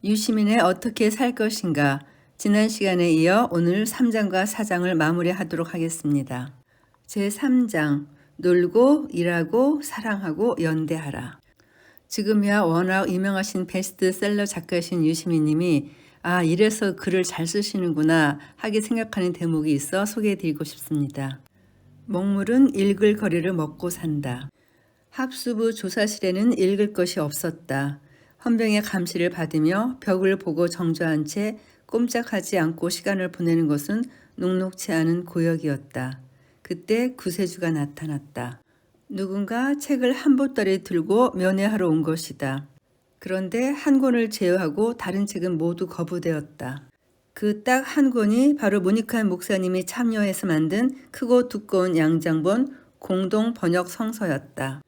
유시민의 어떻게 살 것인가? 지난 시간에 이어 오늘 3장과 4장을 마무리하도록 하겠습니다. 제3장 놀고 일하고 사랑하고 연대하라. 지금이야 워낙 유명하신 베스트셀러 작가이신 유시민 님이 이래서 글을 잘 쓰시는구나 하게 생각하는 대목이 있어 소개해드리고 싶습니다. 먹물은 읽을 거리를 먹고 산다. 합수부 조사실에는 읽을 것이 없었다. 헌병의 감시를 받으며 벽을 보고 정조한 채 꼼짝하지 않고 시간을 보내는 것은 녹록치 않은 고역이었다. 그때 구세주가 나타났다. 누군가 책을 한 보따리 들고 면회하러 온 것이다. 그런데 한 권을 제외하고 다른 책은 모두 거부되었다. 그 딱 한 권이 바로 문익환 목사님이 참여해서 만든 크고 두꺼운 양장본 공동 번역 성서였다.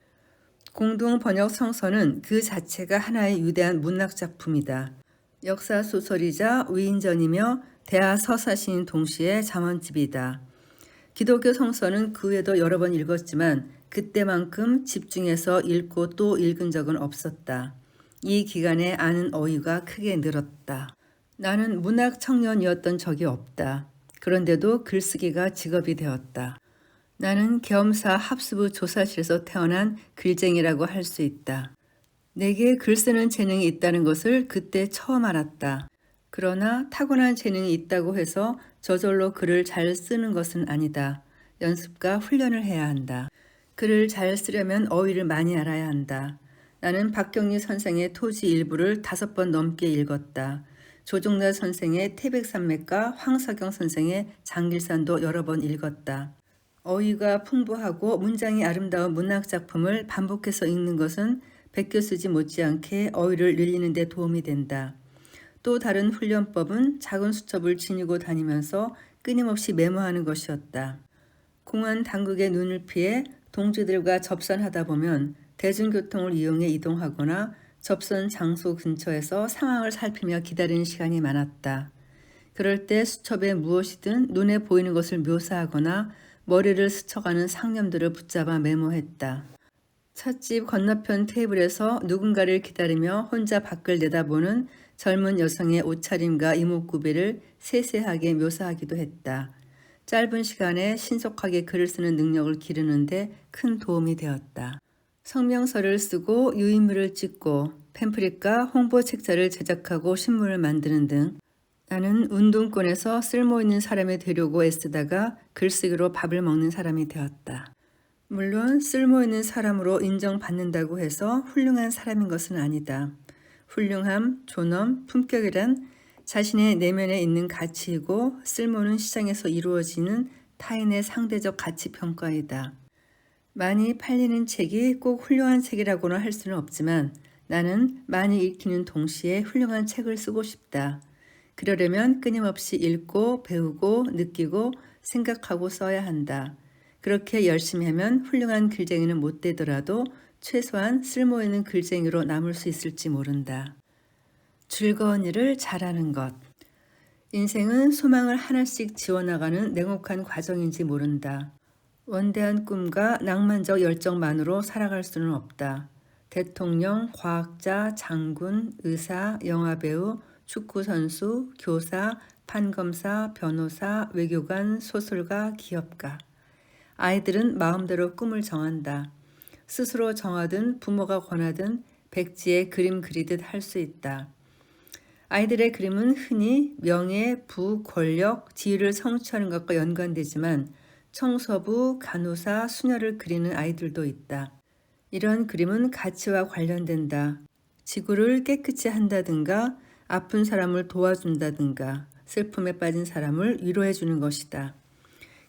공동 번역 성서는 그 자체가 하나의 위대한 문학 작품이다. 역사 소설이자 위인전이며 대하 서사시인 동시에 잠언집이다. 기독교 성서는 그 외에도 여러 번 읽었지만 그때만큼 집중해서 읽고 또 읽은 적은 없었다. 이 기간에 아는 어휘가 크게 늘었다. 나는 문학 청년이었던 적이 없다. 그런데도 글쓰기가 직업이 되었다. 나는 겸사 합수부 조사실에서 태어난 글쟁이라고 할 수 있다. 내게 글쓰는 재능이 있다는 것을 그때 처음 알았다. 그러나 타고난 재능이 있다고 해서 저절로 글을 잘 쓰는 것은 아니다. 연습과 훈련을 해야 한다. 글을 잘 쓰려면 어휘를 많이 알아야 한다. 나는 박경리 선생의 토지 일부를 5번 넘게 읽었다. 조종래 선생의 태백산맥과 황석영 선생의 장길산도 여러 번 읽었다. 어휘가 풍부하고 문장이 아름다운 문학 작품을 반복해서 읽는 것은 베껴 쓰지 못지않게 어휘를 늘리는 데 도움이 된다. 또 다른 훈련법은 작은 수첩을 지니고 다니면서 끊임없이 메모하는 것이었다. 공안 당국의 눈을 피해 동지들과 접선하다 보면 대중교통을 이용해 이동하거나 접선 장소 근처에서 상황을 살피며 기다리는 시간이 많았다. 그럴 때 수첩에 무엇이든 눈에 보이는 것을 묘사하거나 머리를 스쳐가는 상념들을 붙잡아 메모했다. 찻집 건너편 테이블에서 누군가를 기다리며 혼자 밖을 내다보는 젊은 여성의 옷차림과 이목구비를 세세하게 묘사하기도 했다. 짧은 시간에 신속하게 글을 쓰는 능력을 기르는데 큰 도움이 되었다. 성명서를 쓰고 유인물을 찍고 팸프릿과 홍보 책자를 제작하고 신문을 만드는 등 나는 운동권에서 쓸모있는 사람이 되려고 애쓰다가 글쓰기로 밥을 먹는 사람이 되었다. 물론 쓸모있는 사람으로 인정받는다고 해서 훌륭한 사람인 것은 아니다. 훌륭함, 존엄, 품격이란 자신의 내면에 있는 가치이고 쓸모는 시장에서 이루어지는 타인의 상대적 가치 평가이다. 많이 팔리는 책이 꼭 훌륭한 책이라고는 할 수는 없지만 나는 많이 읽히는 동시에 훌륭한 책을 쓰고 싶다. 그러려면 끊임없이 읽고 배우고 느끼고 생각하고 써야 한다. 그렇게 열심히 하면 훌륭한 글쟁이는 못 되더라도 최소한 쓸모있는 글쟁이로 남을 수 있을지 모른다. 즐거운 일을 잘하는 것. 인생은 소망을 하나씩 지워나가는 냉혹한 과정인지 모른다. 원대한 꿈과 낭만적 열정만으로 살아갈 수는 없다. 대통령, 과학자, 장군, 의사, 영화배우, 축구선수, 교사, 판검사, 변호사, 외교관, 소설가, 기업가. 아이들은 마음대로 꿈을 정한다. 스스로 정하든 부모가 권하든 백지에 그림 그리듯 할 수 있다. 아이들의 그림은 흔히 명예, 부, 권력, 지위를 성취하는 것과 연관되지만 청소부, 간호사, 수녀를 그리는 아이들도 있다. 이런 그림은 가치와 관련된다. 지구를 깨끗이 한다든가 아픈 사람을 도와준다든가 슬픔에 빠진 사람을 위로해 주는 것이다.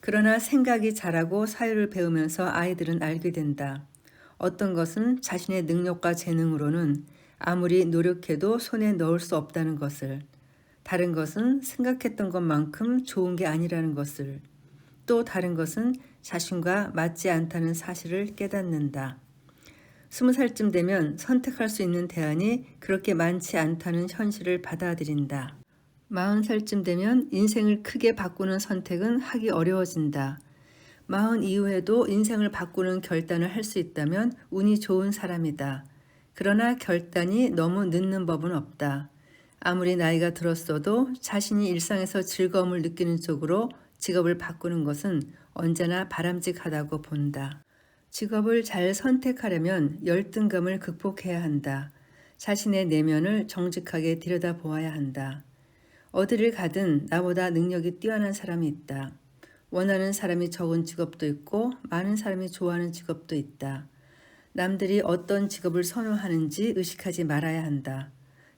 그러나 생각이 자라고 사유를 배우면서 아이들은 알게 된다. 어떤 것은 자신의 능력과 재능으로는 아무리 노력해도 손에 넣을 수 없다는 것을, 다른 것은 생각했던 것만큼 좋은 게 아니라는 것을, 또 다른 것은 자신과 맞지 않다는 사실을 깨닫는다. 20살쯤 되면 선택할 수 있는 대안이 그렇게 많지 않다는 현실을 받아들인다. 40살쯤 되면 인생을 크게 바꾸는 선택은 하기 어려워진다. 40 이후에도 인생을 바꾸는 결단을 할 수 있다면 운이 좋은 사람이다. 그러나 결단이 너무 늦는 법은 없다. 아무리 나이가 들었어도 자신이 일상에서 즐거움을 느끼는 쪽으로 직업을 바꾸는 것은 언제나 바람직하다고 본다. 직업을 잘 선택하려면 열등감을 극복해야 한다. 자신의 내면을 정직하게 들여다보아야 한다. 어디를 가든 나보다 능력이 뛰어난 사람이 있다. 원하는 사람이 적은 직업도 있고 많은 사람이 좋아하는 직업도 있다. 남들이 어떤 직업을 선호하는지 의식하지 말아야 한다.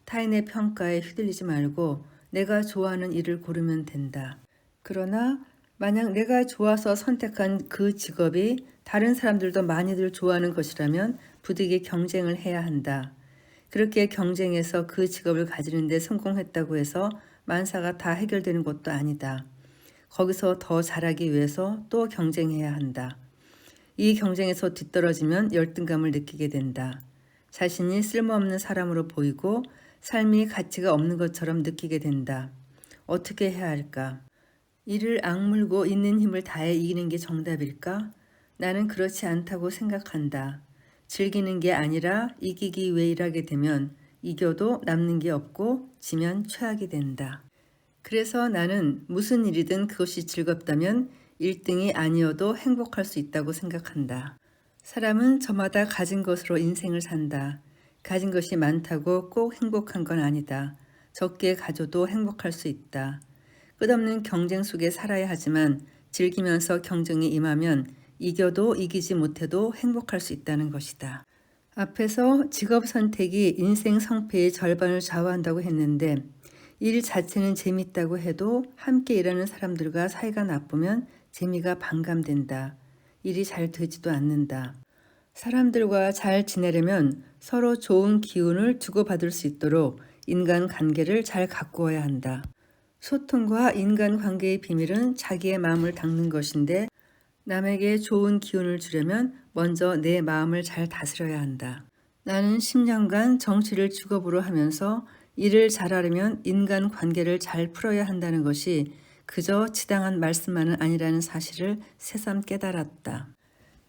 타인의 평가에 휘둘리지 말고 내가 좋아하는 일을 고르면 된다. 그러나 만약 내가 좋아서 선택한 그 직업이 다른 사람들도 많이들 좋아하는 것이라면 부득이 경쟁을 해야 한다. 그렇게 경쟁해서 그 직업을 가지는 데 성공했다고 해서 만사가 다 해결되는 것도 아니다. 거기서 더 잘하기 위해서 또 경쟁해야 한다. 이 경쟁에서 뒤떨어지면 열등감을 느끼게 된다. 자신이 쓸모없는 사람으로 보이고 삶이 가치가 없는 것처럼 느끼게 된다. 어떻게 해야 할까? 이를 악물고 있는 힘을 다해 이기는 게 정답일까? 나는 그렇지 않다고 생각한다. 즐기는 게 아니라 이기기 위해 일하게 되면 이겨도 남는 게 없고 지면 최악이 된다. 그래서 나는 무슨 일이든 그것이 즐겁다면 1등이 아니어도 행복할 수 있다고 생각한다. 사람은 저마다 가진 것으로 인생을 산다. 가진 것이 많다고 꼭 행복한 건 아니다. 적게 가져도 행복할 수 있다. 끝없는 경쟁 속에 살아야 하지만 즐기면서 경쟁이 임하면 이겨도 이기지 못해도 행복할 수 있다는 것이다. 앞에서 직업 선택이 인생 성패의 절반을 좌우한다고 했는데 일 자체는 재밌다고 해도 함께 일하는 사람들과 사이가 나쁘면 재미가 반감된다. 일이 잘 되지도 않는다. 사람들과 잘 지내려면 서로 좋은 기운을 주고받을 수 있도록 인간관계를 잘 가꾸어야 한다. 소통과 인간관계의 비밀은 자기의 마음을 닦는 것인데 남에게 좋은 기운을 주려면 먼저 내 마음을 잘 다스려야 한다. 나는 10년간 정치를 직업으로 하면서 일을 잘하려면 인간관계를 잘 풀어야 한다는 것이 그저 지당한 말씀만은 아니라는 사실을 새삼 깨달았다.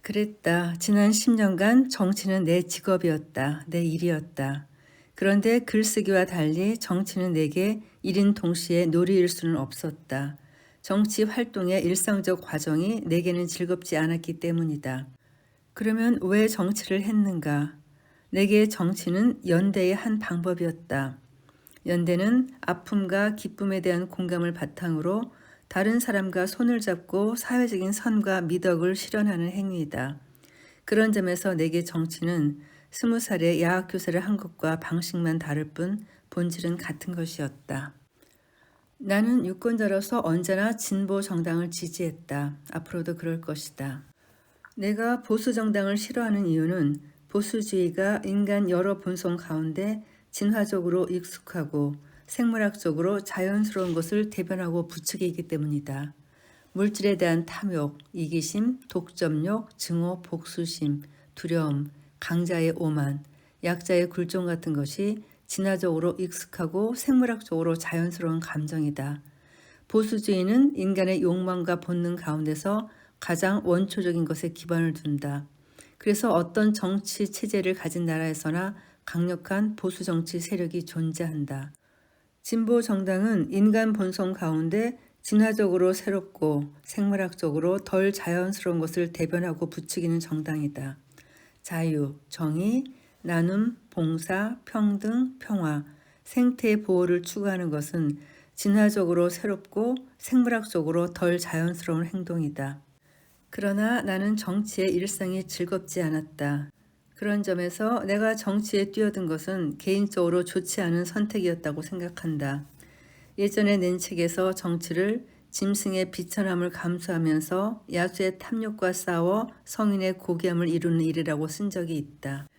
그랬다. 지난 10년간 정치는 내 직업이었다. 내 일이었다. 그런데 글쓰기와 달리 정치는 내게 일인 동시에 놀이일 수는 없었다. 정치 활동의 일상적 과정이 내게는 즐겁지 않았기 때문이다. 그러면 왜 정치를 했는가? 내게 정치는 연대의 한 방법이었다. 연대는 아픔과 기쁨에 대한 공감을 바탕으로 다른 사람과 손을 잡고 사회적인 선과 미덕을 실현하는 행위이다. 그런 점에서 내게 정치는 20살에 야학교사를 한 것과 방식만 다를 뿐 본질은 같은 것이었다. 나는 유권자로서 언제나 진보 정당을 지지했다. 앞으로도 그럴 것이다. 내가 보수 정당을 싫어하는 이유는 보수주의가 인간 여러 본성 가운데 진화적으로 익숙하고 생물학적으로 자연스러운 것을 대변하고 부추기기 때문이다. 물질에 대한 탐욕, 이기심, 독점욕, 증오, 복수심, 두려움, 강자의 오만, 약자의 굴종 같은 것이 진화적으로 익숙하고 생물학적으로 자연스러운 감정이다. 보수주의는 인간의 욕망과 본능 가운데서 가장 원초적인 것에 기반을 둔다. 그래서 어떤 정치 체제를 가진 나라에서나 강력한 보수 정치 세력이 존재한다. 진보 정당은 인간 본성 가운데 진화적으로 새롭고 생물학적으로 덜 자연스러운 것을 대변하고 부추기는 정당이다. 자유, 정의, 나눔, 봉사, 평등, 평화, 생태의 보호를 추구하는 것은 진화적으로 새롭고 생물학적으로 덜 자연스러운 행동이다. 그러나 나는 정치의 일상이 즐겁지 않았다. 그런 점에서 내가 정치에 뛰어든 것은 개인적으로 좋지 않은 선택이었다고 생각한다. 예전에 낸 책에서 정치를 짐승의 비천함을 감수하면서 야수의 탐욕과 싸워 성인의 고귀함을 이루는 일이라고 쓴 적이 있다.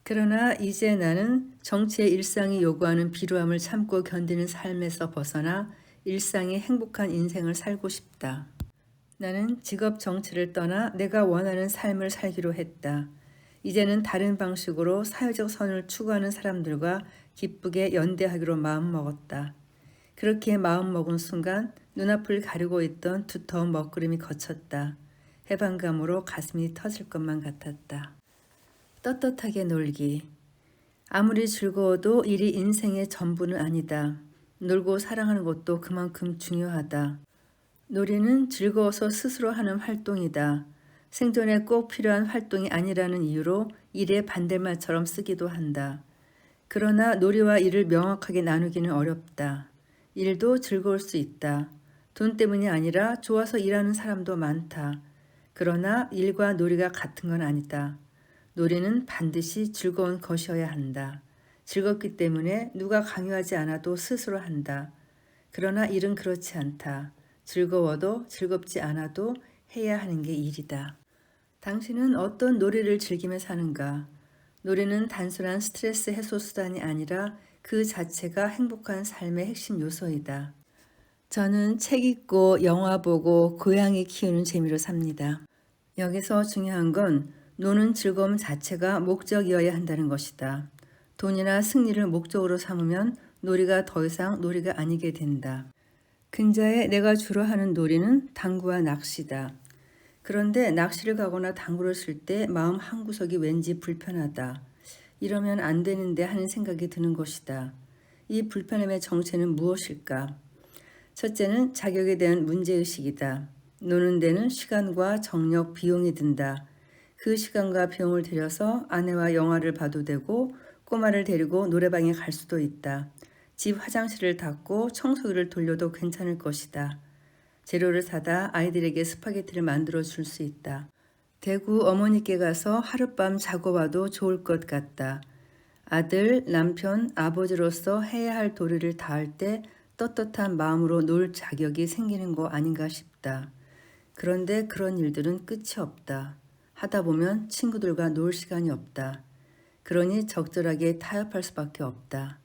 그러나 이제 나는 정치의 일상이 요구하는 비루함을 참고 견디는 삶에서 벗어나 일상의 행복한 인생을 살고 싶다. 나는 직업 정치를 떠나 내가 원하는 삶을 살기로 했다. 이제는 다른 방식으로 사회적 선을 추구하는 사람들과 기쁘게 연대하기로 마음먹었다. 그렇게 마음먹은 순간 눈앞을 가리고 있던 두터운 먹구름이 걷혔다. 해방감으로 가슴이 터질 것만 같았다. 떳떳하게 놀기. 아무리 즐거워도 일이 인생의 전부는 아니다. 놀고 사랑하는 것도 그만큼 중요하다. 놀이는 즐거워서 스스로 하는 활동이다. 생존에 꼭 필요한 활동이 아니라는 이유로 일의 반대말처럼 쓰기도 한다. 그러나 놀이와 일을 명확하게 나누기는 어렵다. 일도 즐거울 수 있다. 돈 때문이 아니라 좋아서 일하는 사람도 많다. 그러나 일과 놀이가 같은 건 아니다. 놀이는 반드시 즐거운 것이어야 한다. 즐겁기 때문에 누가 강요하지 않아도 스스로 한다. 그러나 일은 그렇지 않다. 즐거워도 즐겁지 않아도 해야 하는 게 일이다. 당신은 어떤 놀이를 즐기며 사는가? 놀이는 단순한 스트레스 해소 수단이 아니라 그 자체가 행복한 삶의 핵심 요소이다. 저는 책 읽고 영화 보고 고양이 키우는 재미로 삽니다. 여기서 중요한 건 노는 즐거움 자체가 목적이어야 한다는 것이다. 돈이나 승리를 목적으로 삼으면 놀이가 더 이상 놀이가 아니게 된다. 근자에 내가 주로 하는 놀이는 당구와 낚시다. 그런데 낚시를 가거나 당구를 쓸 때 마음 한구석이 왠지 불편하다. 이러면 안 되는데 하는 생각이 드는 것이다. 이 불편함의 정체는 무엇일까? 첫째는 자격에 대한 문제의식이다. 노는 데는 시간과 정력, 비용이 든다. 그 시간과 비용을 들여서 아내와 영화를 봐도 되고 꼬마를 데리고 노래방에 갈 수도 있다. 집 화장실을 닦고 청소기를 돌려도 괜찮을 것이다. 재료를 사다 아이들에게 스파게티를 만들어 줄 수 있다. 대구 어머니께 가서 하룻밤 자고 와도 좋을 것 같다. 아들, 남편, 아버지로서 해야 할 도리를 다할 때 떳떳한 마음으로 놀 자격이 생기는 거 아닌가 싶다. 그런데 그런 일들은 끝이 없다. 하다 보면 친구들과 놀 시간이 없다. 그러니 적절하게 타협할 수밖에 없다.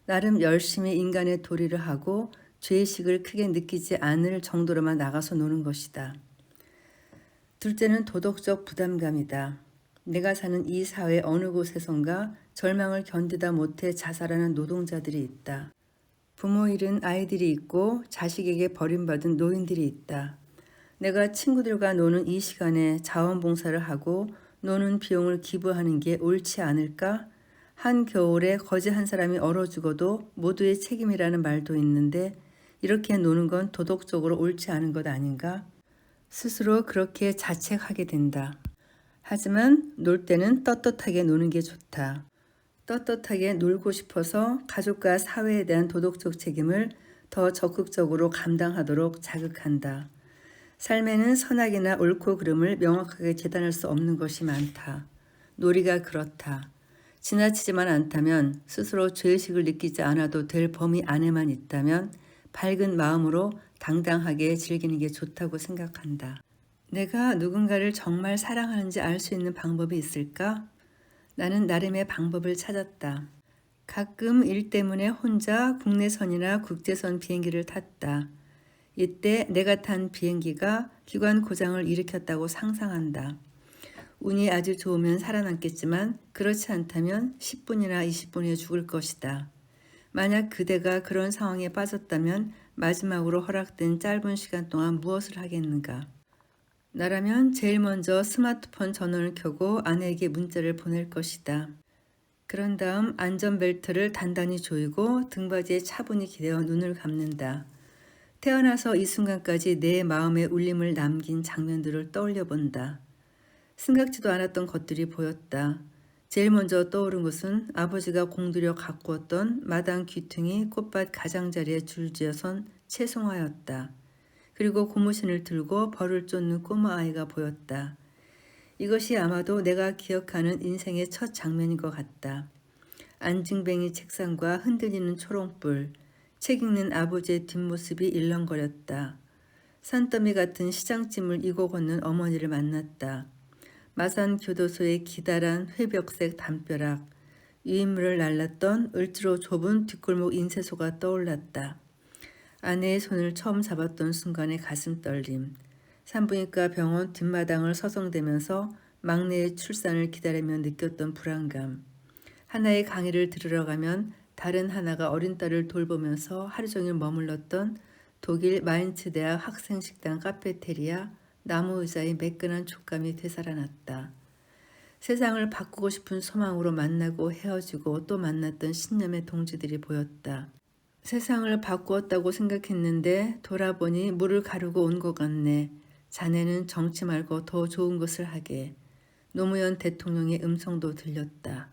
나름 열심히 인간의 도리를 하고 죄의식을 크게 느끼지 않을 정도로만 나가서 노는 것이다. 둘째는 도덕적 부담감이다. 내가 사는 이 사회 어느 곳에선가 절망을 견디다 못해 자살하는 노동자들이 있다. 부모 잃은 아이들이 있고 자식에게 버림받은 노인들이 있다. 내가 친구들과 노는 이 시간에 자원봉사를 하고 노는 비용을 기부하는 게 옳지 않을까? 한겨울에 거지 한 사람이 얼어 죽어도 모두의 책임이라는 말도 있는데 이렇게 노는 건 도덕적으로 옳지 않은 것 아닌가? 스스로 그렇게 자책하게 된다. 하지만 놀 때는 떳떳하게 노는 게 좋다. 떳떳하게 놀고 싶어서 가족과 사회에 대한 도덕적 책임을 더 적극적으로 감당하도록 자극한다. 삶에는 선악이나 옳고 그름을 명확하게 재단할 수 없는 것이 많다. 놀이가 그렇다. 지나치지만 않다면 스스로 죄의식을 느끼지 않아도 될 범위 안에만 있다면 밝은 마음으로 당당하게 즐기는 게 좋다고 생각한다. 내가 누군가를 정말 사랑하는지 알 수 있는 방법이 있을까? 나는 나름의 방법을 찾았다. 가끔 일 때문에 혼자 국내선이나 국제선 비행기를 탔다. 이때 내가 탄 비행기가 기관 고장을 일으켰다고 상상한다. 운이 아주 좋으면 살아남겠지만 그렇지 않다면 10분이나 20분에 죽을 것이다. 만약 그대가 그런 상황에 빠졌다면 마지막으로 허락된 짧은 시간 동안 무엇을 하겠는가? 나라면 제일 먼저 스마트폰 전원을 켜고 아내에게 문자를 보낼 것이다. 그런 다음 안전벨트를 단단히 조이고 등받이에 차분히 기대어 눈을 감는다. 태어나서 이 순간까지 내 마음에 울림을 남긴 장면들을 떠올려 본다. 생각지도 않았던 것들이 보였다. 제일 먼저 떠오른 것은 아버지가 공들여 가꾸었던 마당 귀퉁이 꽃밭 가장자리에 줄지어선 채송화였다. 그리고 고무신을 들고 벌을 쫓는 꼬마 아이가 보였다. 이것이 아마도 내가 기억하는 인생의 첫 장면인 것 같다. 안징뱅이 책상과 흔들리는 초롱불, 책 읽는 아버지의 뒷모습이 일렁거렸다. 산더미 같은 시장짐을 이고 걷는 어머니를 만났다. 마산 교도소의 기다란 회벽색 담벼락, 유인물을 날랐던 을지로 좁은 뒷골목 인쇄소가 떠올랐다. 아내의 손을 처음 잡았던 순간의 가슴 떨림, 산부인과 병원 뒷마당을 서성대면서 막내의 출산을 기다리며 느꼈던 불안감, 하나의 강의를 들으러 가면 다른 하나가 어린 딸을 돌보면서 하루 종일 머물렀던 독일 마인츠 대학 학생식당 카페테리아 나무 의자의 매끈한 촉감이 되살아났다. 세상을 바꾸고 싶은 소망으로 만나고 헤어지고 또 만났던 신념의 동지들이 보였다. 세상을 바꾸었다고 생각했는데 돌아보니 물을 가르고 온 것 같네. 자네는 정치 말고 더 좋은 것을 하게. 노무현 대통령의 음성도 들렸다.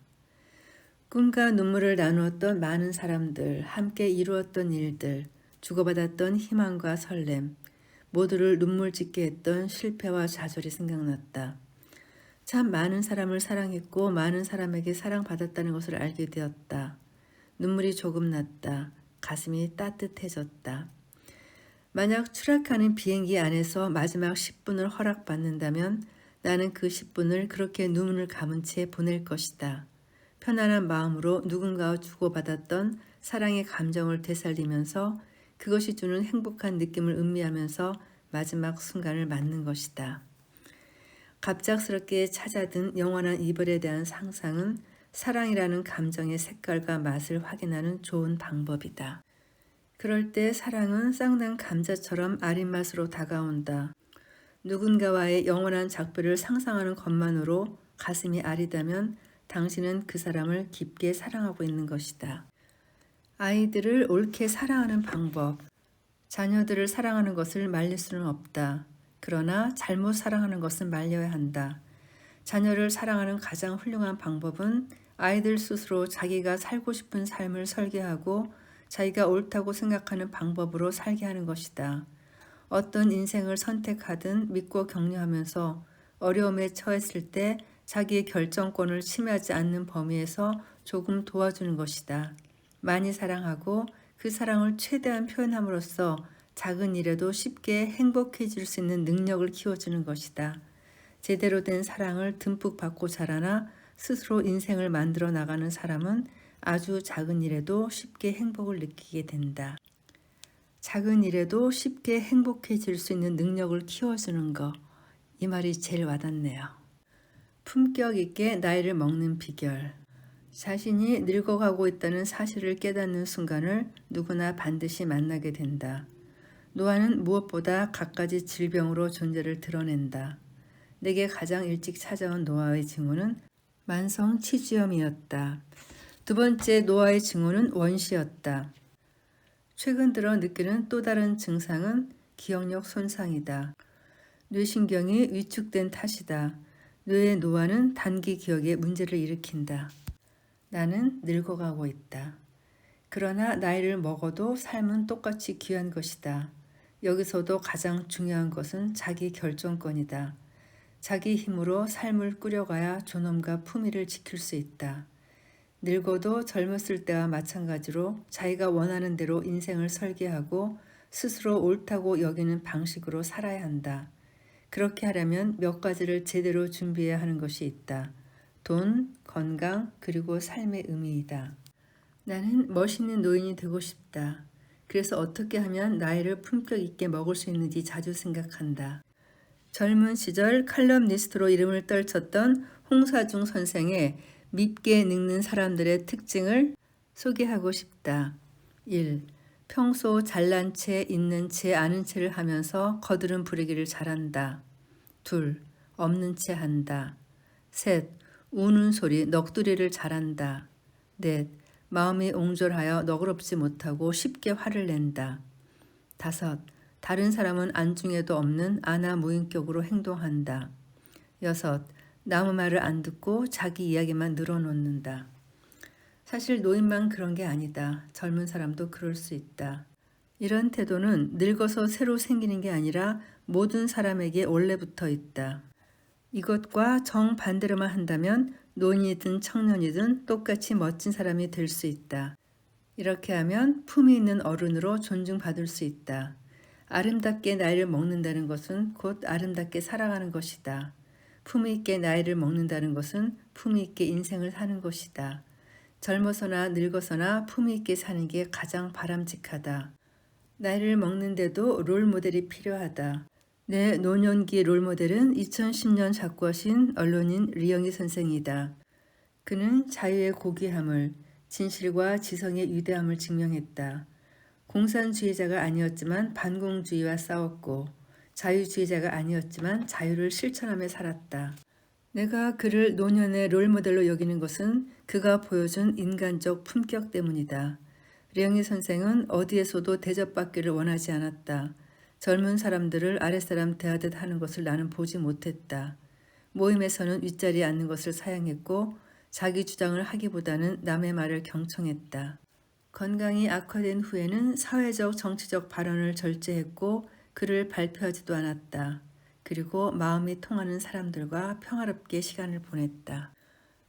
꿈과 눈물을 나누었던 많은 사람들, 함께 이루었던 일들, 주고받았던 희망과 설렘, 모두를 눈물 짓게 했던 실패와 좌절이 생각났다. 참 많은 사람을 사랑했고 많은 사람에게 사랑받았다는 것을 알게 되었다. 눈물이 조금 났다. 가슴이 따뜻해졌다. 만약 추락하는 비행기 안에서 마지막 10분을 허락받는다면 나는 그 10분을 그렇게 눈을 감은 채 보낼 것이다. 편안한 마음으로 누군가와 주고받았던 사랑의 감정을 되살리면서 그것이 주는 행복한 느낌을 음미하면서 마지막 순간을 맞는 것이다. 갑작스럽게 찾아든 영원한 이별에 대한 상상은 사랑이라는 감정의 색깔과 맛을 확인하는 좋은 방법이다. 그럴 때 사랑은 쌍난 감자처럼 아린 맛으로 다가온다. 누군가와의 영원한 작별을 상상하는 것만으로 가슴이 아리다면 당신은 그 사람을 깊게 사랑하고 있는 것이다. 아이들을 옳게 사랑하는 방법. 자녀들을 사랑하는 것을 말릴 수는 없다. 그러나 잘못 사랑하는 것은 말려야 한다. 자녀를 사랑하는 가장 훌륭한 방법은 아이들 스스로 자기가 살고 싶은 삶을 설계하고 자기가 옳다고 생각하는 방법으로 살게 하는 것이다. 어떤 인생을 선택하든 믿고 격려하면서 어려움에 처했을 때 자기의 결정권을 침해하지 않는 범위에서 조금 도와주는 것이다. 많이 사랑하고 그 사랑을 최대한 표현함으로써 작은 일에도 쉽게 행복해질 수 있는 능력을 키워주는 것이다. 제대로 된 사랑을 듬뿍 받고 자라나 스스로 인생을 만들어 나가는 사람은 아주 작은 일에도 쉽게 행복을 느끼게 된다. 작은 일에도 쉽게 행복해질 수 있는 능력을 키워주는 것. 이 말이 제일 와닿네요. 품격 있게 나이를 먹는 비결. 자신이 늙어가고 있다는 사실을 깨닫는 순간을 누구나 반드시 만나게 된다. 노화는 무엇보다 갖가지 질병으로 존재를 드러낸다. 내게 가장 일찍 찾아온 노화의 징후는 만성 치주염이었다. 두 번째 노화의 징후는 원시였다. 최근 들어 느끼는 또 다른 증상은 기억력 손상이다. 뇌신경이 위축된 탓이다. 뇌의 노화는 단기 기억에 문제를 일으킨다. 나는 늙어가고 있다. 그러나 나이를 먹어도 삶은 똑같이 귀한 것이다. 여기서도 가장 중요한 것은 자기 결정권이다. 자기 힘으로 삶을 꾸려가야 존엄과 품위를 지킬 수 있다. 늙어도 젊었을 때와 마찬가지로 자기가 원하는 대로 인생을 설계하고 스스로 옳다고 여기는 방식으로 살아야 한다. 그렇게 하려면 몇 가지를 제대로 준비해야 하는 것이 있다. 돈, 건강, 그리고 삶의 의미이다. 나는 멋있는 노인이 되고 싶다. 그래서 어떻게 하면 나이를 품격 있게 먹을 수 있는지 자주 생각한다. 젊은 시절 칼럼니스트로 이름을 떨쳤던 홍사중 선생의 밉게 늙는 사람들의 특징을 소개하고 싶다. 1. 평소 잘난 채, 있는 채, 아는 채를 하면서 거드름 부리기를 잘한다. 2. 없는 채 한다. 3. 우는 소리, 넋두리를 잘한다. 4. 마음이 옹졸하여 너그럽지 못하고 쉽게 화를 낸다. 5. 다른 사람은 안중에도 없는 아나무인격으로 행동한다. 6. 남의 말을 안 듣고 자기 이야기만 늘어놓는다. 사실 노인만 그런 게 아니다. 젊은 사람도 그럴 수 있다. 이런 태도는 늙어서 새로 생기는 게 아니라 모든 사람에게 원래부터 있다. 이것과 정반대로만 한다면 노인이든 청년이든 똑같이 멋진 사람이 될 수 있다. 이렇게 하면 품위 있는 어른으로 존중받을 수 있다. 아름답게 나이를 먹는다는 것은 곧 아름답게 살아가는 것이다. 품위 있게 나이를 먹는다는 것은 품위 있게 인생을 사는 것이다. 젊어서나 늙어서나 품위 있게 사는 게 가장 바람직하다. 나이를 먹는데도 롤모델이 필요하다. 내 노년기 롤모델은 2010년 작고하신 언론인 리영희 선생이다. 그는 자유의 고귀함을, 진실과 지성의 위대함을 증명했다. 공산주의자가 아니었지만 반공주의와 싸웠고 자유주의자가 아니었지만 자유를 실천하며 살았다. 내가 그를 노년의 롤모델로 여기는 것은 그가 보여준 인간적 품격 때문이다. 령이 선생은 어디에서도 대접받기를 원하지 않았다. 젊은 사람들을 아랫사람 대하듯 하는 것을 나는 보지 못했다. 모임에서는 윗자리에 앉는 것을 사양했고 자기 주장을 하기보다는 남의 말을 경청했다. 건강이 악화된 후에는 사회적 정치적 발언을 절제했고 글을 발표하지도 않았다. 그리고 마음이 통하는 사람들과 평화롭게 시간을 보냈다.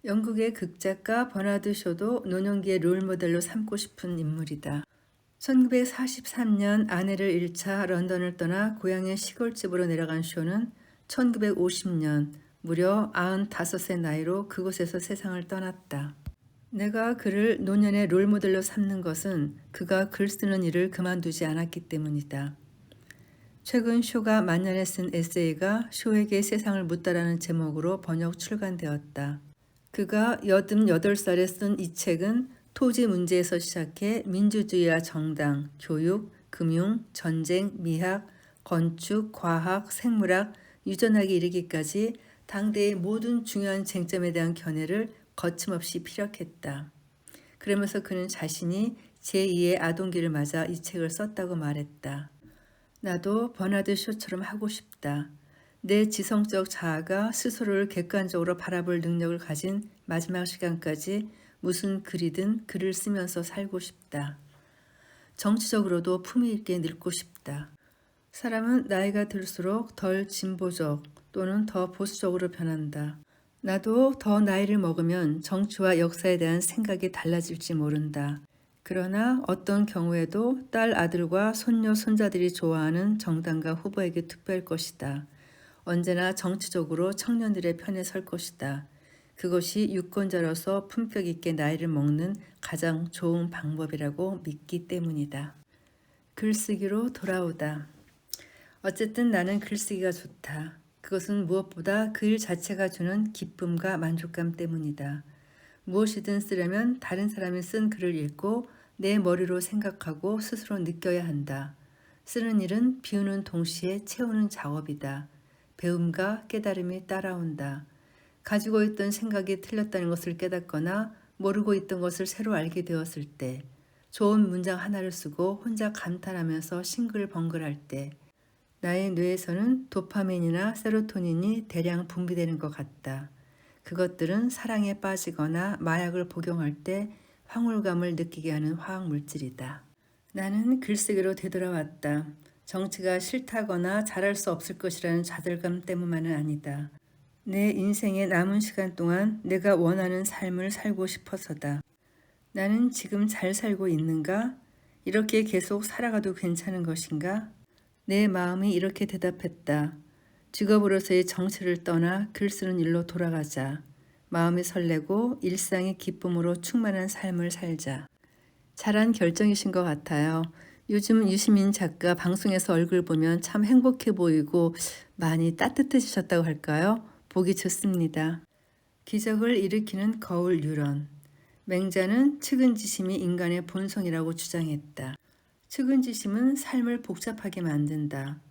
영국의 극작가 버나드 쇼도 노년기의 롤모델로 삼고 싶은 인물이다. 1943년 아내를 잃자 런던을 떠나 고향의 시골집으로 내려간 쇼는 1950년 무려 95세 나이로 그곳에서 세상을 떠났다. 내가 그를 노년의 롤모델로 삼는 것은 그가 글 쓰는 일을 그만두지 않았기 때문이다. 최근 쇼가 만년에 쓴 에세이가 쇼에게 세상을 묻다라는 제목으로 번역 출간되었다. 그가 88살에 쓴 이 책은 토지 문제에서 시작해 민주주의와 정당, 교육, 금융, 전쟁, 미학, 건축, 과학, 생물학, 유전학에 이르기까지 당대의 모든 중요한 쟁점에 대한 견해를 거침없이 피력했다. 그러면서 그는 자신이 제2의 아동기를 맞아 이 책을 썼다고 말했다. 나도 버나드 쇼처럼 하고 싶다. 내 지성적 자아가 스스로를 객관적으로 바라볼 능력을 가진 마지막 시간까지 무슨 글이든 글을 쓰면서 살고 싶다. 정치적으로도 품위 있게 늙고 싶다. 사람은 나이가 들수록 덜 진보적 또는 더 보수적으로 변한다. 나도 더 나이를 먹으면 정치와 역사에 대한 생각이 달라질지 모른다. 그러나 어떤 경우에도 딸 아들과 손녀 손자들이 좋아하는 정당과 후보에게 투표할 것이다. 언제나 정치적으로 청년들의 편에 설 것이다. 그것이 유권자로서 품격 있게 나이를 먹는 가장 좋은 방법이라고 믿기 때문이다. 글쓰기로 돌아오다. 어쨌든 나는 글쓰기가 좋다. 그것은 무엇보다 그 일 자체가 주는 기쁨과 만족감 때문이다. 무엇이든 쓰려면 다른 사람이 쓴 글을 읽고 내 머리로 생각하고 스스로 느껴야 한다. 쓰는 일은 비우는 동시에 채우는 작업이다. 배움과 깨달음이 따라온다. 가지고 있던 생각이 틀렸다는 것을 깨닫거나 모르고 있던 것을 새로 알게 되었을 때, 좋은 문장 하나를 쓰고 혼자 감탄하면서 싱글벙글할 때, 나의 뇌에서는 도파민이나 세로토닌이 대량 분비되는 것 같다. 그것들은 사랑에 빠지거나 마약을 복용할 때 황홀감을 느끼게 하는 화학물질이다. 나는 글쓰기로 되돌아왔다. 정치가 싫다거나 잘할 수 없을 것이라는 좌절감 때문만은 아니다. 내 인생의 남은 시간 동안 내가 원하는 삶을 살고 싶어서다. 나는 지금 잘 살고 있는가? 이렇게 계속 살아가도 괜찮은 것인가? 내 마음이 이렇게 대답했다. 직업으로서의 정치를 떠나 글 쓰는 일로 돌아가자. 마음이 설레고 일상의 기쁨으로 충만한 삶을 살자. 잘한 결정이신 것 같아요. 요즘 유시민 작가 방송에서 얼굴 보면 참 행복해 보이고 많이 따뜻해지셨다고 할까요? 보기 좋습니다. 기적을 일으키는 거울 유런. 맹자는 측은지심이 인간의 본성이라고 주장했다. 측은지심은 삶을 복잡하게 만든다.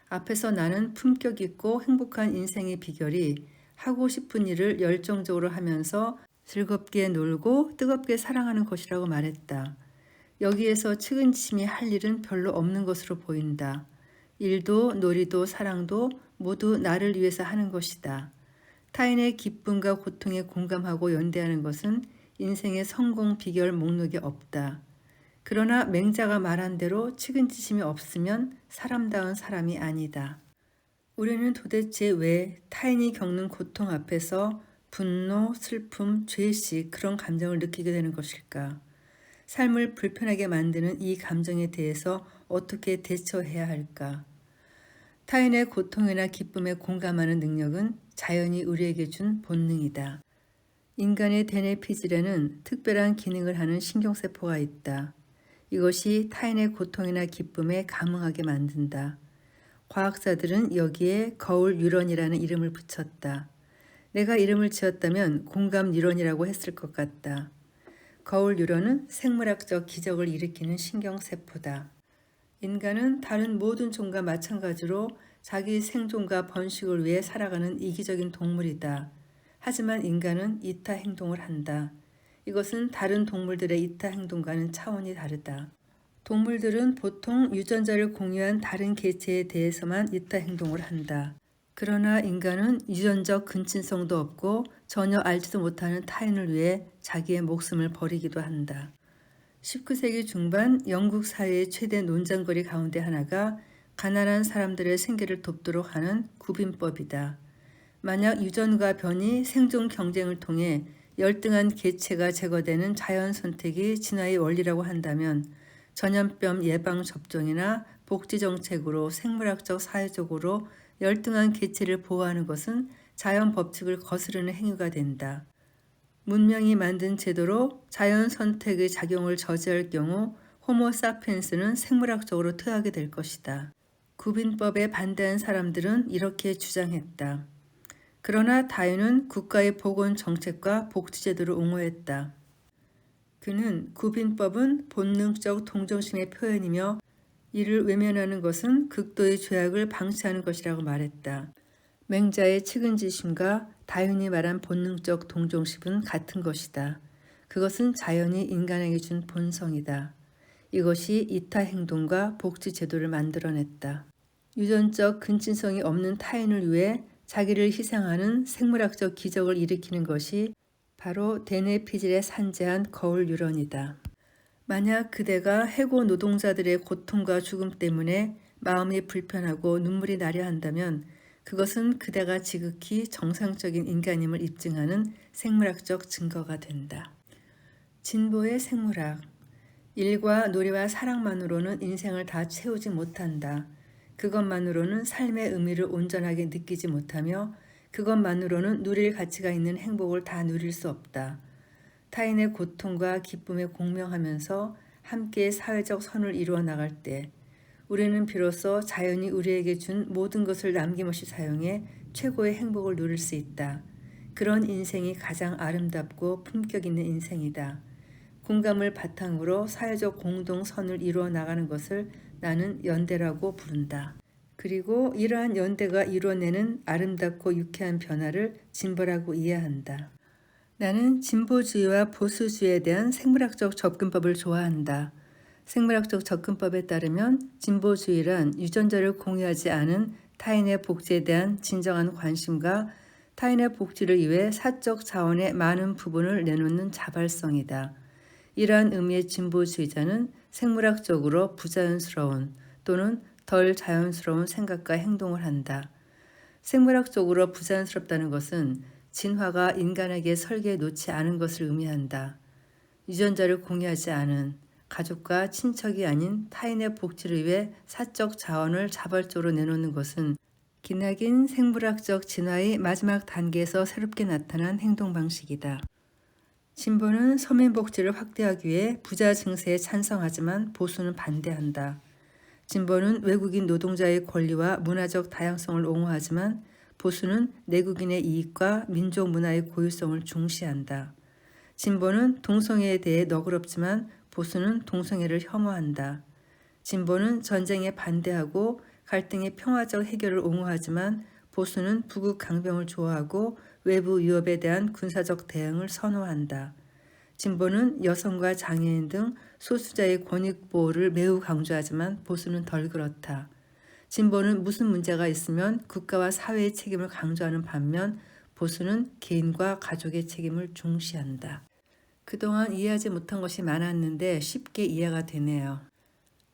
앞에서 나는 품격 있고 행복한 인생의 비결이 하고 싶은 일을 열정적으로 하면서 즐겁게 놀고 뜨겁게 사랑하는 것이라고 말했다. 여기에서 측은지심이 할 일은 별로 없는 것으로 보인다. 일도 놀이도 사랑도 모두 나를 위해서 하는 것이다. 타인의 기쁨과 고통에 공감하고 연대하는 것은 인생의 성공 비결 목록에 없다. 그러나 맹자가 말한 대로 측은지심이 없으면 사람다운 사람이 아니다. 우리는 도대체 왜 타인이 겪는 고통 앞에서 분노, 슬픔, 죄의식 그런 감정을 느끼게 되는 것일까? 삶을 불편하게 만드는 이 감정에 대해서 어떻게 대처해야 할까? 타인의 고통이나 기쁨에 공감하는 능력은 자연이 우리에게 준 본능이다. 인간의 대뇌피질에는 특별한 기능을 하는 신경세포가 있다. 이것이 타인의 고통이나 기쁨에 감응하게 만든다. 과학자들은 여기에 거울 유런이라는 이름을 붙였다. 내가 이름을 지었다면 공감 유런이라고 했을 것 같다. 거울 유런은 생물학적 기적을 일으키는 신경세포다. 인간은 다른 모든 종과 마찬가지로 자기 생존과 번식을 위해 살아가는 이기적인 동물이다. 하지만 인간은 이타 행동을 한다. 이것은 다른 동물들의 이타 행동과는 차원이 다르다. 동물들은 보통 유전자를 공유한 다른 개체에 대해서만 이타 행동을 한다. 그러나 인간은 유전적 근친성도 없고 전혀 알지도 못하는 타인을 위해 자기의 목숨을 버리기도 한다. 19세기 중반 영국 사회의 최대 논쟁거리 가운데 하나가 가난한 사람들의 생계를 돕도록 하는 구빈법이다. 만약 유전과 변이, 생존 경쟁을 통해 열등한 개체가 제거되는 자연 선택이 진화의 원리라고 한다면 전염병 예방 접종이나 복지 정책으로 생물학적 사회적으로 열등한 개체를 보호하는 것은 자연 법칙을 거스르는 행위가 된다. 문명이 만든 제도로 자연 선택의 작용을 저지할 경우 호모 사피엔스는 생물학적으로 퇴하게 될 것이다. 구빈법에 반대한 사람들은 이렇게 주장했다. 그러나 다윈은 국가의 보건 정책과 복지 제도를 옹호했다. 그는 구빈법은 본능적 동정심의 표현이며 이를 외면하는 것은 극도의 죄악을 방치하는 것이라고 말했다. 맹자의 측은지심과 다윈이 말한 본능적 동정심은 같은 것이다. 그것은 자연이 인간에게 준 본성이다. 이것이 이타 행동과 복지 제도를 만들어냈다. 유전적 근친성이 없는 타인을 위해 자기를 희생하는 생물학적 기적을 일으키는 것이 바로 데네피질에 산재한 거울 유런이다. 만약 그대가 해고 노동자들의 고통과 죽음 때문에 마음이 불편하고 눈물이 나려 한다면 그것은 그대가 지극히 정상적인 인간임을 입증하는 생물학적 증거가 된다. 진보의 생물학. 일과 놀이와 사랑만으로는 인생을 다 채우지 못한다. 그것만으로는 삶의 의미를 온전하게 느끼지 못하며 그것만으로는 누릴 가치가 있는 행복을 다 누릴 수 없다. 타인의 고통과 기쁨에 공명하면서 함께 사회적 선을 이루어 나갈 때 우리는 비로소 자연이 우리에게 준 모든 것을 남김없이 사용해 최고의 행복을 누릴 수 있다. 그런 인생이 가장 아름답고 품격 있는 인생이다. 공감을 바탕으로 사회적 공동선을 이루어 나가는 것을 나는 연대라고 부른다. 그리고 이러한 연대가 이루어내는 아름답고 유쾌한 변화를 진보라고 이해한다. 나는 진보주의와 보수주의에 대한 생물학적 접근법을 좋아한다. 생물학적 접근법에 따르면 진보주의란 유전자를 공유하지 않은 타인의 복지에 대한 진정한 관심과 타인의 복지를 위해 사적 자원의 많은 부분을 내놓는 자발성이다. 이러한 의미의 진보주의자는 생물학적으로 부자연스러운 또는 덜 자연스러운 생각과 행동을 한다. 생물학적으로 부자연스럽다는 것은 진화가 인간에게 설계해 놓지 않은 것을 의미한다. 유전자를 공유하지 않은 가족과 친척이 아닌 타인의 복지를 위해 사적 자원을 자발적으로 내놓는 것은 기나긴 생물학적 진화의 마지막 단계에서 새롭게 나타난 행동 방식이다. 진보는 서민 복지를 확대하기 위해 부자 증세에 찬성하지만 보수는 반대한다. 진보는 외국인 노동자의 권리와 문화적 다양성을 옹호하지만 보수는 내국인의 이익과 민족 문화의 고유성을 중시한다. 진보는 동성애에 대해 너그럽지만 보수는 동성애를 혐오한다. 진보는 전쟁에 반대하고 갈등의 평화적 해결을 옹호하지만 보수는 북극 강병을 좋아하고 외부 위협에 대한 군사적 대응을 선호한다. 진보는 여성과 장애인 등 소수자의 권익 보호를 매우 강조하지만 보수는 덜 그렇다. 진보는 무슨 문제가 있으면 국가와 사회의 책임을 강조하는 반면 보수는 개인과 가족의 책임을 중시한다. 그동안 이해하지 못한 것이 많았는데 쉽게 이해가 되네요.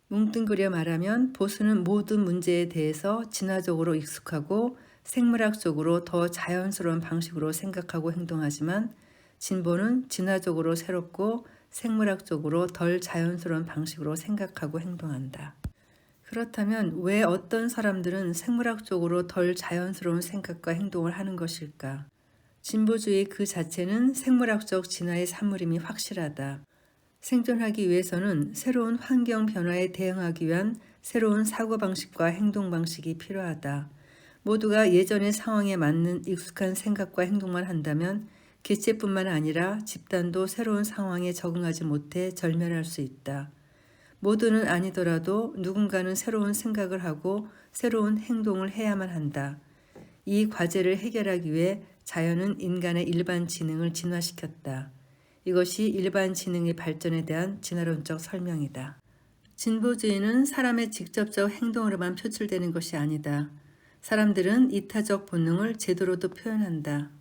뭉뚱그려 말하면 보수는 모든 문제에 대해서 진화적으로 익숙하고 생물학적으로 더 자연스러운 방식으로 생각하고 행동하지만 진보는 진화적으로 새롭고 생물학적으로 덜 자연스러운 방식으로 생각하고 행동한다. 그렇다면 왜 어떤 사람들은 생물학적으로 덜 자연스러운 생각과 행동을 하는 것일까? 진보주의 그 자체는 생물학적 진화의 산물임이 확실하다. 생존하기 위해서는 새로운 환경 변화에 대응하기 위한 새로운 사고방식과 행동방식이 필요하다. 모두가 예전의 상황에 맞는 익숙한 생각과 행동만 한다면 개체뿐만 아니라 집단도 새로운 상황에 적응하지 못해 절멸할 수 있다. 모두는 아니더라도 누군가는 새로운 생각을 하고 새로운 행동을 해야만 한다. 이 과제를 해결하기 위해 자연은 인간의 일반 지능을 진화시켰다. 이것이 일반 지능의 발전에 대한 진화론적 설명이다. 진보주의는 사람의 직접적 행동으로만 표출되는 것이 아니다. 사람들은 이타적 본능을 제도로도 표현한다.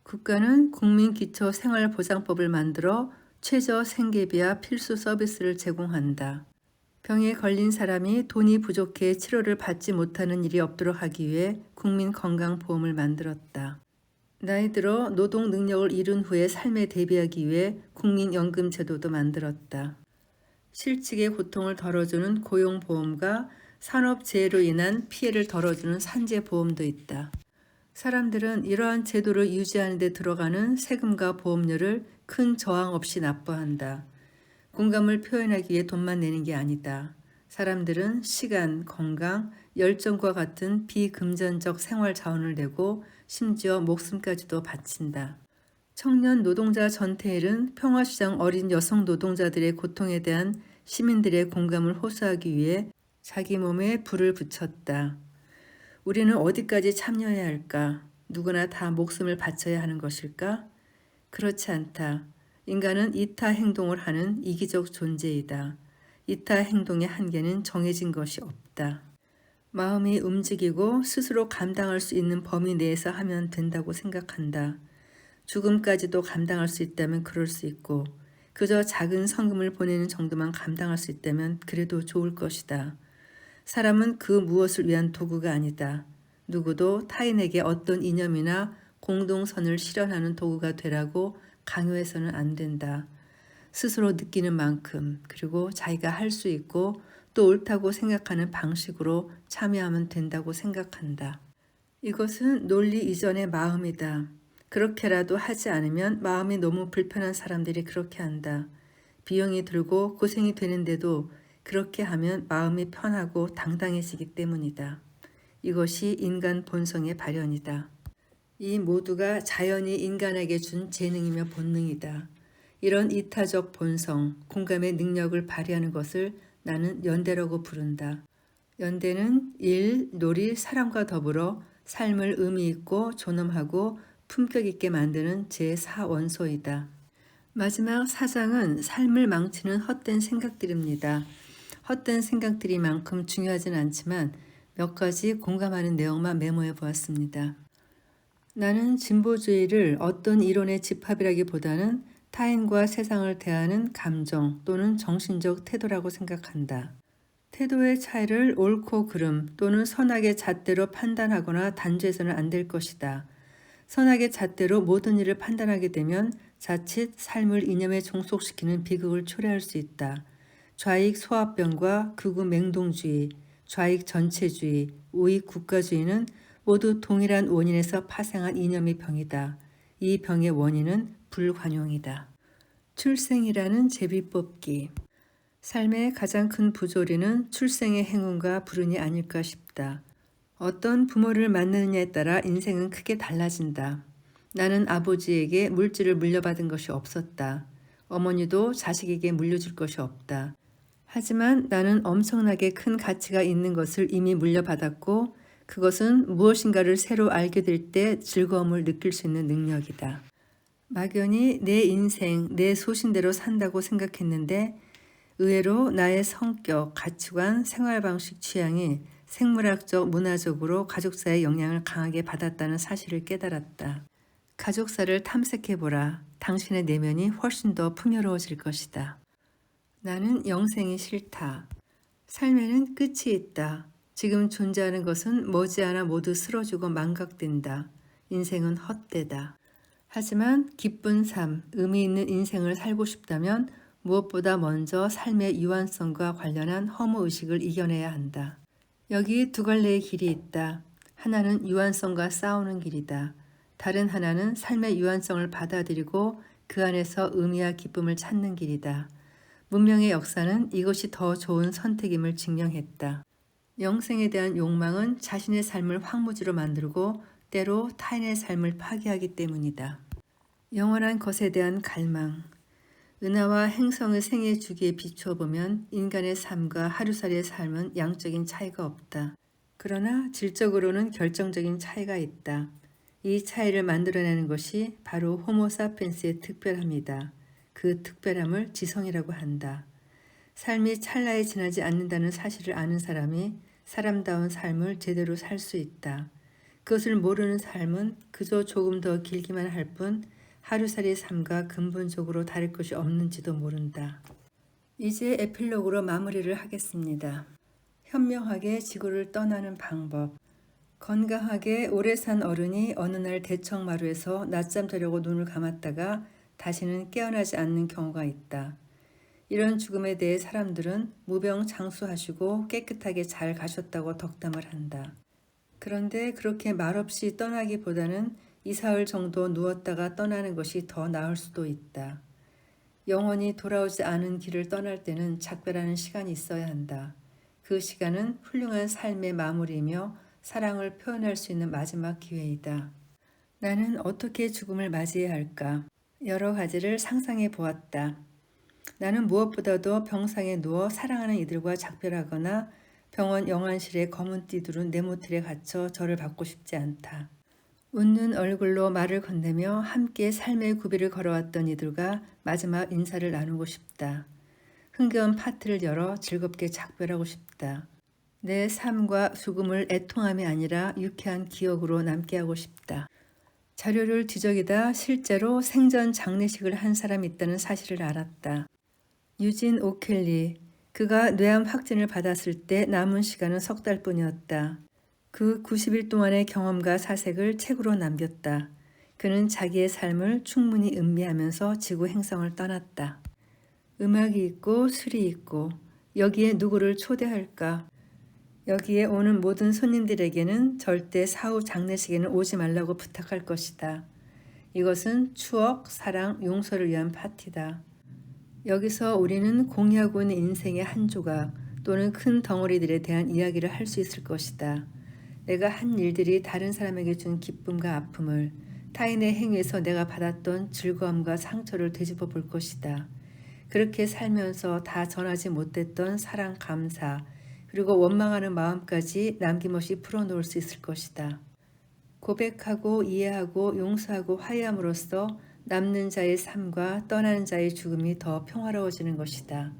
국가는 국민기초생활보장법을 만들어 최저 생계비와 필수 서비스를 제공한다. 병에 걸린 사람이 돈이 부족해 치료를 받지 못하는 일이 없도록 하기 위해 국민건강보험을 만들었다. 나이 들어 노동 능력을 이룬 후에 삶에 대비하기 위해 국민연금제도도 만들었다. 실직의 고통을 덜어주는 고용보험과 산업재해로 인한 피해를 덜어주는 산재보험도 있다. 사람들은 이러한 제도를 유지하는 데 들어가는 세금과 보험료를 큰 저항 없이 납부한다. 공감을 표현하기 위해 돈만 내는 게 아니다. 사람들은 시간, 건강, 열정과 같은 비금전적 생활 자원을 내고 심지어 목숨까지도 바친다. 청년 노동자 전태일은 평화시장 어린 여성 노동자들의 고통에 대한 시민들의 공감을 호소하기 위해 자기 몸에 불을 붙였다. 우리는 어디까지 참여해야 할까? 누구나 다 목숨을 바쳐야 하는 것일까? 그렇지 않다. 인간은 이타 행동을 하는 이기적 존재이다. 이타 행동의 한계는 정해진 것이 없다. 마음이 움직이고 스스로 감당할 수 있는 범위 내에서 하면 된다고 생각한다. 죽음까지도 감당할 수 있다면 그럴 수 있고 그저 작은 성금을 보내는 정도만 감당할 수 있다면 그래도 좋을 것이다. 사람은 그 무엇을 위한 도구가 아니다. 누구도 타인에게 어떤 이념이나 공동선을 실현하는 도구가 되라고 강요해서는 안 된다. 스스로 느끼는 만큼 그리고 자기가 할 수 있고 또 옳다고 생각하는 방식으로 참여하면 된다고 생각한다. 이것은 논리 이전의 마음이다. 그렇게라도 하지 않으면 마음이 너무 불편한 사람들이 그렇게 한다. 비용이 들고 고생이 되는데도 그렇게 하면 마음이 편하고 당당해지기 때문이다. 이것이 인간 본성의 발현이다. 이 모두가 자연이 인간에게 준 재능이며 본능이다. 이런 이타적 본성, 공감의 능력을 발휘하는 것을 나는 연대라고 부른다. 연대는 일, 놀이, 사랑과 더불어 삶을 의미 있고 존엄하고 품격 있게 만드는 제4원소이다. 마지막 4장은 삶을 망치는 헛된 생각들입니다. 헛된 생각들이만큼 중요하진 않지만 몇 가지 공감하는 내용만 메모해 보았습니다. 나는 진보주의를 어떤 이론의 집합이라기보다는 타인과 세상을 대하는 감정 또는 정신적 태도라고 생각한다. 태도의 차이를 옳고 그름 또는 선악의 잣대로 판단하거나 단죄해서는 안 될 것이다. 선악의 잣대로 모든 일을 판단하게 되면 자칫 삶을 이념에 종속시키는 비극을 초래할 수 있다. 좌익 소화병과 극우 맹동주의, 좌익 전체주의, 우익 국가주의는 모두 동일한 원인에서 파생한 이념의 병이다. 이 병의 원인은 불관용이다. 출생이라는 제비뽑기. 삶의 가장 큰 부조리는 출생의 행운과 불운이 아닐까 싶다. 어떤 부모를 만나느냐에 따라 인생은 크게 달라진다. 나는 아버지에게 물질을 물려받은 것이 없었다. 어머니도 자식에게 물려줄 것이 없다. 하지만 나는 엄청나게 큰 가치가 있는 것을 이미 물려받았고 그것은 무엇인가를 새로 알게 될 때 즐거움을 느낄 수 있는 능력이다. 막연히 내 인생, 내 소신대로 산다고 생각했는데 의외로 나의 성격, 가치관, 생활방식, 취향이 생물학적, 문화적으로 가족사의 영향을 강하게 받았다는 사실을 깨달았다. 가족사를 탐색해보라. 당신의 내면이 훨씬 더 풍요로워질 것이다. 나는 영생이 싫다. 삶에는 끝이 있다. 지금 존재하는 것은 머지않아 모두 쓰러지고 망각된다. 인생은 헛되다. 하지만 기쁜 삶, 의미 있는 인생을 살고 싶다면 무엇보다 먼저 삶의 유한성과 관련한 허무의식을 이겨내야 한다. 여기 두 갈래의 길이 있다. 하나는 유한성과 싸우는 길이다. 다른 하나는 삶의 유한성을 받아들이고 그 안에서 의미와 기쁨을 찾는 길이다. 문명의 역사는 이것이 더 좋은 선택임을 증명했다. 영생에 대한 욕망은 자신의 삶을 황무지로 만들고 때로 타인의 삶을 파괴하기 때문이다. 영원한 것에 대한 갈망. 은하와 행성의 생애 주기에 비추어 보면 인간의 삶과 하루살이의 삶은 양적인 차이가 없다. 그러나 질적으로는 결정적인 차이가 있다. 이 차이를 만들어내는 것이 바로 호모사피엔스의 특별함이다. 그 특별함을 지성이라고 한다. 삶이 찰나에 지나지 않는다는 사실을 아는 사람이 사람다운 삶을 제대로 살 수 있다. 그것을 모르는 삶은 그저 조금 더 길기만 할 뿐 하루살이 삶과 근본적으로 다를 것이 없는지도 모른다. 이제 에필로그로 마무리를 하겠습니다. 현명하게 지구를 떠나는 방법. 건강하게 오래 산 어른이 어느 날 대청마루에서 낮잠 자려고 눈을 감았다가 다시는 깨어나지 않는 경우가 있다. 이런 죽음에 대해 사람들은 무병장수하시고 깨끗하게 잘 가셨다고 덕담을 한다. 그런데 그렇게 말없이 떠나기보다는 2~4일 정도 누웠다가 떠나는 것이 더 나을 수도 있다. 영원히 돌아오지 않은 길을 떠날 때는 작별하는 시간이 있어야 한다. 그 시간은 훌륭한 삶의 마무리이며 사랑을 표현할 수 있는 마지막 기회이다. 나는 어떻게 죽음을 맞이해야 할까? 여러 가지를 상상해 보았다. 나는 무엇보다도 병상에 누워 사랑하는 이들과 작별하거나 병원 영안실에 검은 띠 두른 내 모텔에 갇혀 절을 받고 싶지 않다. 웃는 얼굴로 말을 건네며 함께 삶의 구비를 걸어왔던 이들과 마지막 인사를 나누고 싶다. 흥겨운 파티를 열어 즐겁게 작별하고 싶다. 내 삶과 죽음을 애통함이 아니라 유쾌한 기억으로 남게 하고 싶다. 자료를 뒤적이다 실제로 생전 장례식을 한 사람이 있다는 사실을 알았다. 유진 오켈리, 그가 뇌암 확진을 받았을 때 남은 시간은 3달뿐이었다. 그 90일 동안의 경험과 사색을 책으로 남겼다. 그는 자기의 삶을 충분히 음미하면서 지구 행성을 떠났다. 음악이 있고 술이 있고 여기에 누구를 초대할까? 여기에 오는 모든 손님들에게는 절대 사후 장례식에는 오지 말라고 부탁할 것이다. 이것은 추억, 사랑, 용서를 위한 파티다. 여기서 우리는 공유하고 있는 인생의 한 조각 또는 큰 덩어리들에 대한 이야기를 할 수 있을 것이다. 내가 한 일들이 다른 사람에게 준 기쁨과 아픔을, 타인의 행위에서 내가 받았던 즐거움과 상처를 되짚어 볼 것이다. 그렇게 살면서 다 전하지 못했던 사랑, 감사, 그리고 원망하는 마음까지 남김없이 풀어놓을 수 있을 것이다. 고백하고 이해하고 용서하고 화해함으로써 남는 자의 삶과 떠나는 자의 죽음이 더 평화로워지는 것이다.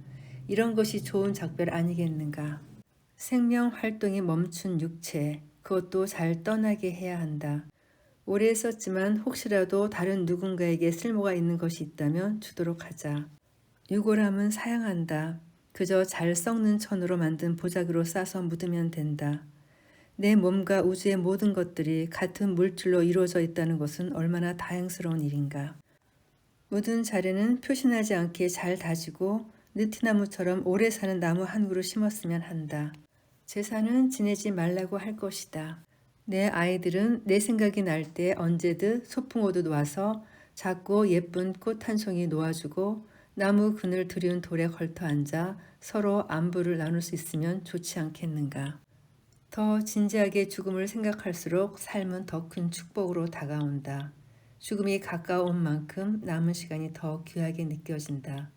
이런 것이 좋은 작별 아니겠는가? 생명 활동이 멈춘 육체, 그것도 잘 떠나게 해야 한다. 오래 썼지만 혹시라도 다른 누군가에게 쓸모가 있는 것이 있다면 주도록 하자. 유골함은 사양한다. 그저 잘 썩는 천으로 만든 보자기로 싸서 묻으면 된다. 내 몸과 우주의 모든 것들이 같은 물질로 이루어져 있다는 것은 얼마나 다행스러운 일인가. 묻은 자리는 표신하지 않게 잘 다지고 느티나무처럼 오래 사는 나무 한 그루 심었으면 한다. 제사는 지내지 말라고 할 것이다. 내 아이들은 내 생각이 날 때 언제든 소풍 오듯 와서 작고 예쁜 꽃 한 송이 놓아주고 나무 그늘 드리운 돌에 걸터 앉아 서로 안부를 나눌 수 있으면 좋지 않겠는가. 더 진지하게 죽음을 생각할수록 삶은 더 큰 축복으로 다가온다. 죽음이 가까운 만큼 남은 시간이 더 귀하게 느껴진다.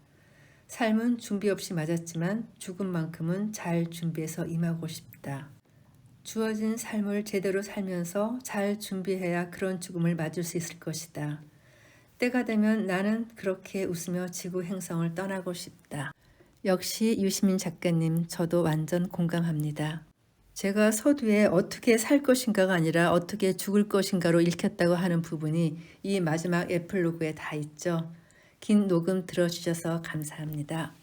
삶은 준비 없이 맞았지만 죽음만큼은 잘 준비해서 임하고 싶다. 주어진 삶을 제대로 살면서 잘 준비해야 그런 죽음을 맞을 수 있을 것이다. 때가 되면 나는 그렇게 웃으며 지구 행성을 떠나고 싶다. 역시 유시민 작가님, 저도 완전 공감합니다. 제가 서두에 어떻게 살 것인가가 아니라 어떻게 죽을 것인가로 읽혔다고 하는 부분이 이 마지막 에필로그에 다 있죠. 긴 녹음 들어주셔서 감사합니다.